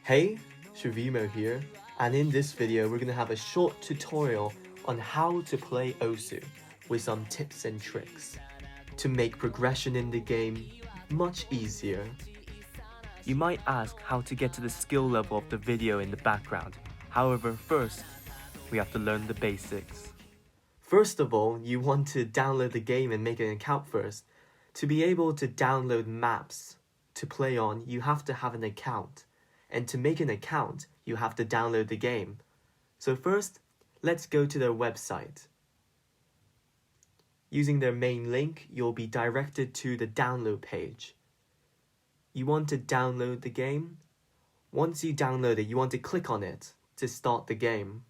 Hey, Shavimo here, and in this video we're gonna have a short tutorial on how to play Osu with some tips and tricks to make progression in the game much easier. You might ask how to get to the skill level of the video in the background. However, first, we have to learn the basics. First of all, you want to download the game and make an account first. To be able to download maps to play on, you have to have an account. And to make an account, you have to download the game. So first, let's go to their website. Using their main link, you'll be directed to the download page. You want to download the game. Once you download it, you want to click on it to start the game.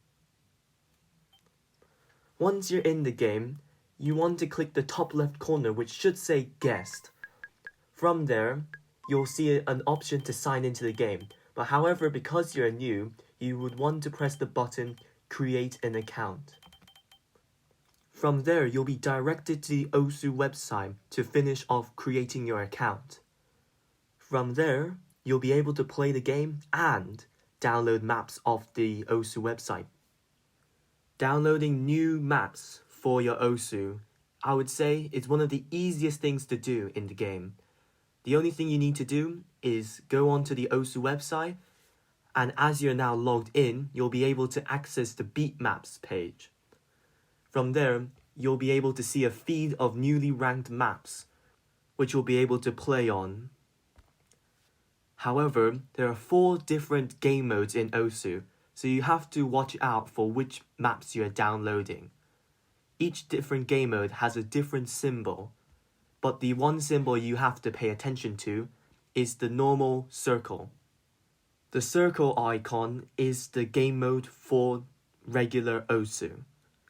Once you're in the game, you want to click the top left corner which should say guest. From there, you'll see an option to sign into the game. But however, because you're new, you would want to press the button create an account. From there, you'll be directed to the Osu website to finish off creating your account. From there, you'll be able to play the game and download maps off the Osu website. Downloading new maps for your Osu, I would say, is one of the easiest things to do in the game. The only thing you need to do is go onto the Osu website, and as you're now logged in, you'll be able to access the beat maps page. From there, you'll be able to see a feed of newly ranked maps, which you'll be able to play on. However, there are 4 different game modes in Osu, so you have to watch out for which maps you are downloading. Each different game mode has a different symbol, but the one symbol you have to pay attention to is the normal circle. The circle icon is the game mode for regular Osu.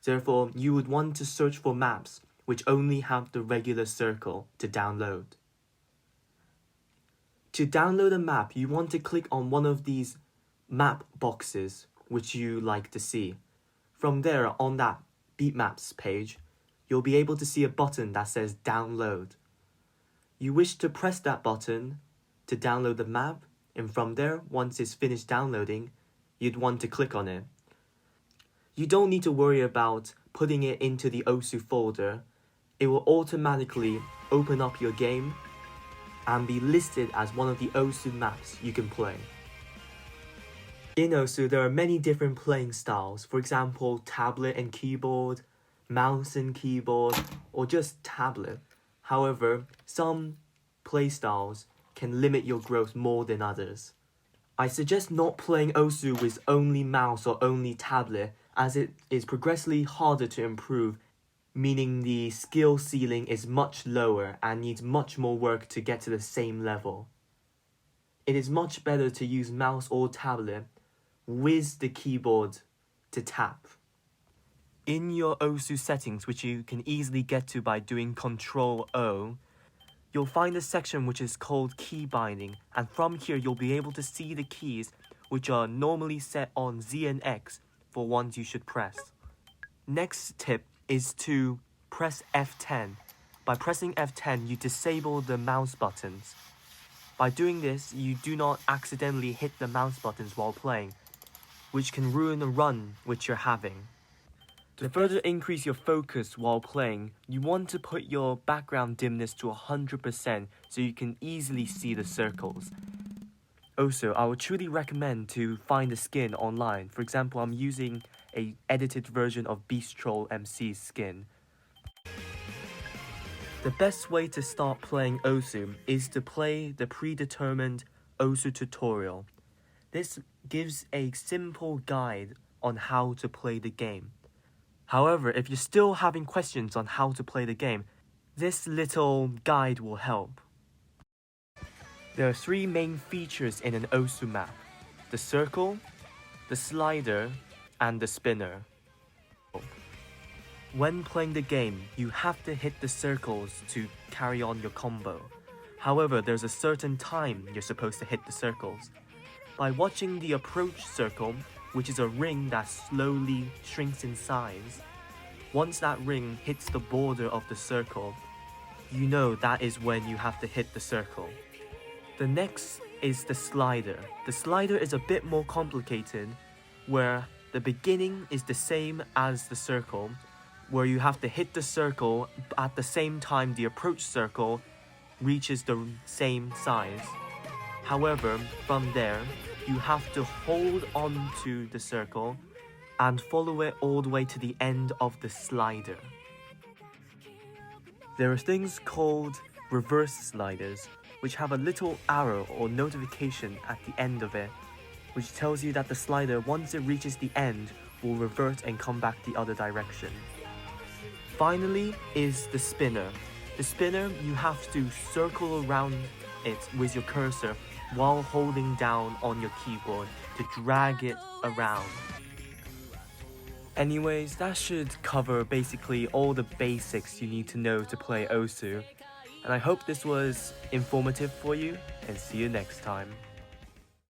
Therefore, you would want to search for maps which only have the regular circle to download. To download a map, you want to click on one of these map boxes which you like to see. From there, on that beat maps page, you'll be able to see a button that says download. You wish to press that button to download the map, and from there, once it's finished downloading, you'd want to click on it. You don't need to worry about putting it into the Osu folder. It will automatically open up your game and be listed as one of the Osu maps you can play. In Osu, there are many different playing styles. For example, tablet and keyboard, mouse and keyboard, or just tablet. However, some playstyles can limit your growth more than others. I suggest not playing Osu with only mouse or only tablet, as it is progressively harder to improve, meaning the skill ceiling is much lower and needs much more work to get to the same level. It is much better to use mouse or tablet with the keyboard to tap. In your Osu settings, which you can easily get to by doing Ctrl-O, you'll find a section which is called key binding, and from here you'll be able to see the keys which are normally set on Z and X for ones you should press. Next tip is to press F10. By pressing F10, you disable the mouse buttons. By doing this, you do not accidentally hit the mouse buttons while playing, which can ruin the run which you're having. To further increase your focus while playing, you want to put your background dimness to 100% so you can easily see the circles. Also, I would truly recommend to find a skin online. For example, I'm using an edited version of Beast Troll MC's skin. The best way to start playing Osu is to play the predetermined Osu tutorial. This gives a simple guide on how to play the game. However, if you're still having questions on how to play the game, this little guide will help. There are 3 main features in an Osu map: the circle, the slider, and the spinner. When playing the game, you have to hit the circles to carry on your combo. However, there's a certain time you're supposed to hit the circles. By watching the approach circle, which is a ring that slowly shrinks in size, once that ring hits the border of the circle, you know that is when you have to hit the circle. The next is the slider. The slider is a bit more complicated, where the beginning is the same as the circle, where you have to hit the circle at the same time the approach circle reaches the same size. However, from there, you have to hold on to the circle and follow it all the way to the end of the slider. There are things called reverse sliders, which have a little arrow or notification at the end of it, which tells you that the slider, once it reaches the end, will revert and come back the other direction. Finally is the spinner. The spinner, you have to circle around it with your cursor while holding down on your keyboard to drag it around. Anyways, that should cover basically all the basics you need to know to play Osu. And I hope this was informative for you, and see you next time.